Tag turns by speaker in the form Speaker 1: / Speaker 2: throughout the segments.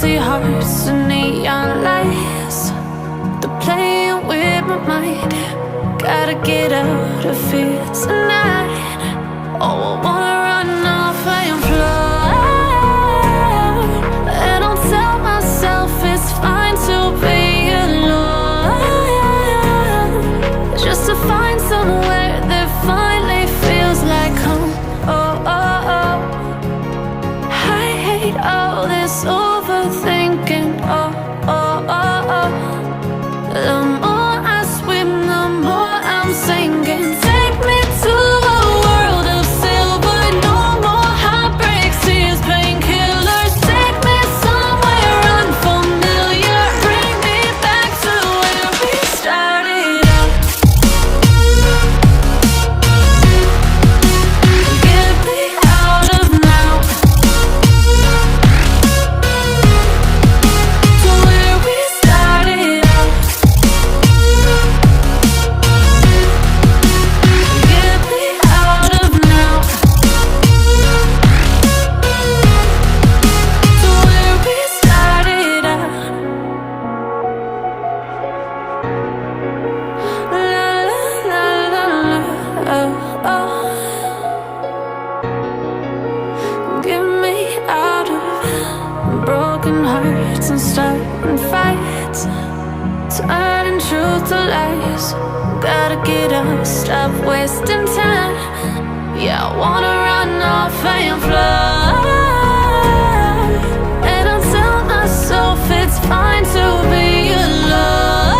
Speaker 1: empty hearts and neon lights. They're playing with my mind. Gotta get out of here tonight. Oh, I wanna run off and fly. And I'll tell myself it's fine to be alone, just to find somewhere that finally feels like home. Oh, oh, oh. I hate all this overthinking. Oh, oh, oh, oh. The more I swim, the more I'm sinking. Take me to a world of silver. No more heartbreaks, tears, painkillers. Take me somewhere unfamiliar. Bring me back to where we started out. Get me out of now, to where we started out. Get me out of now, to where we started out. La la la la la, oh, oh. Get me out of broken hearts and starting fights, turning truth to lies. Gotta get up, stop wasting time. Yeah, I wanna run off and fly. And I'll tell myself it's fine to be alone,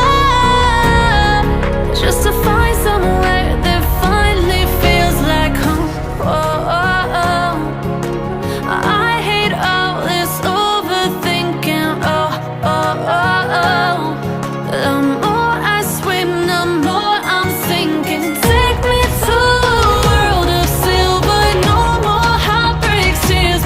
Speaker 1: just to find somewhere that finally feels like home. Oh, oh, oh. I hate all this overthinking. Oh, oh, oh, oh. The more I swim, the more I'm sinking. Take me to a world of silver. No more heartbreaks, tears,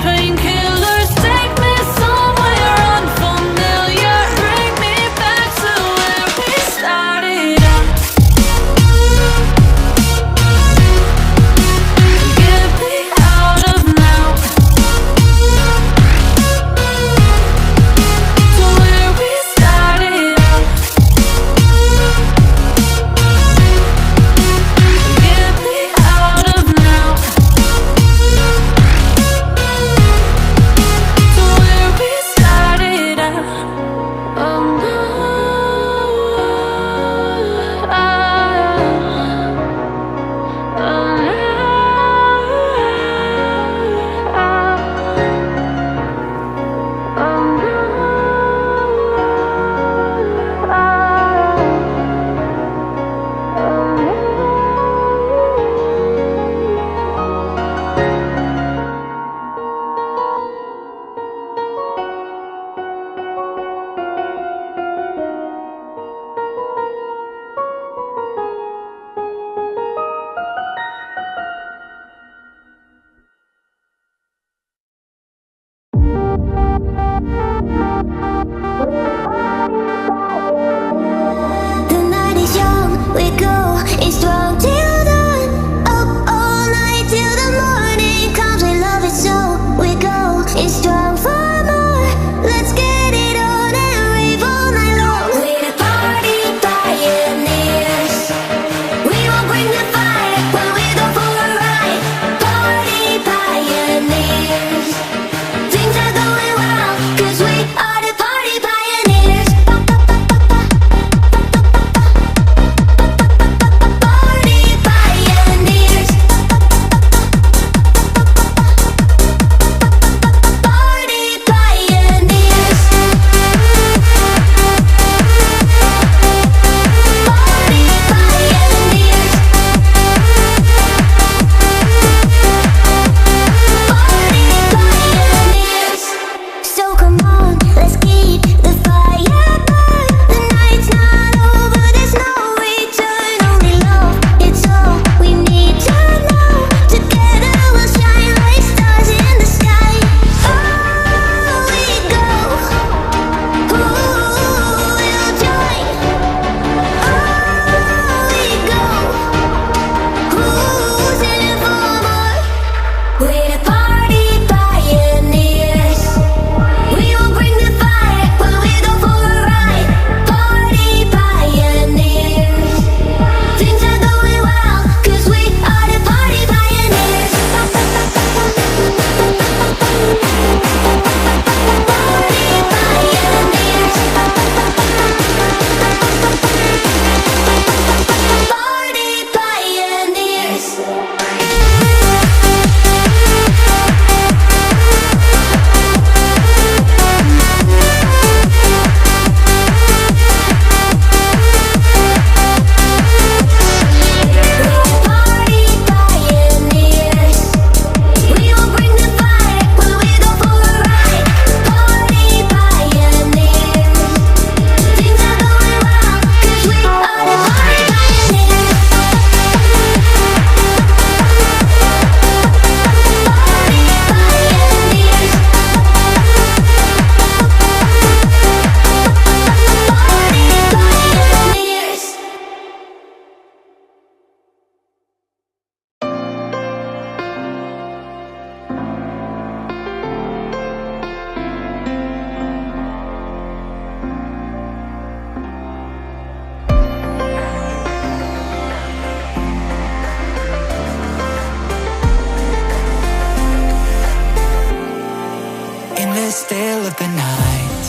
Speaker 2: of the night,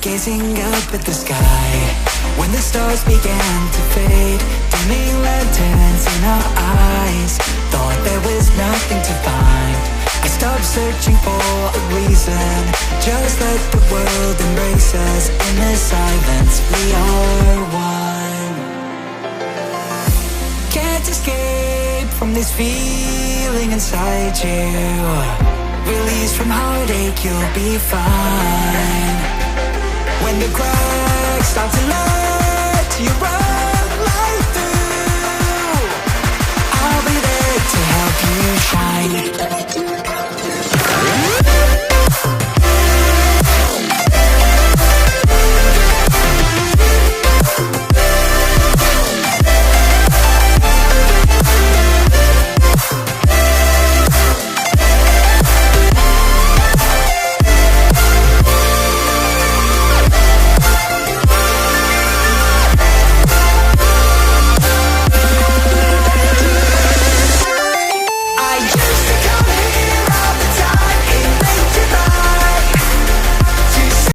Speaker 2: gazing up at the sky. When the stars began to fade, dimming lanterns in our eyes, thought there was nothing to find. I stopped searching for a reason, just let the world embrace us. In the silence, we are one. Can't escape from this feeling inside you. Release from heartache, you'll be fine. When the cracks start to let you run right through, I'll be there to help you shine.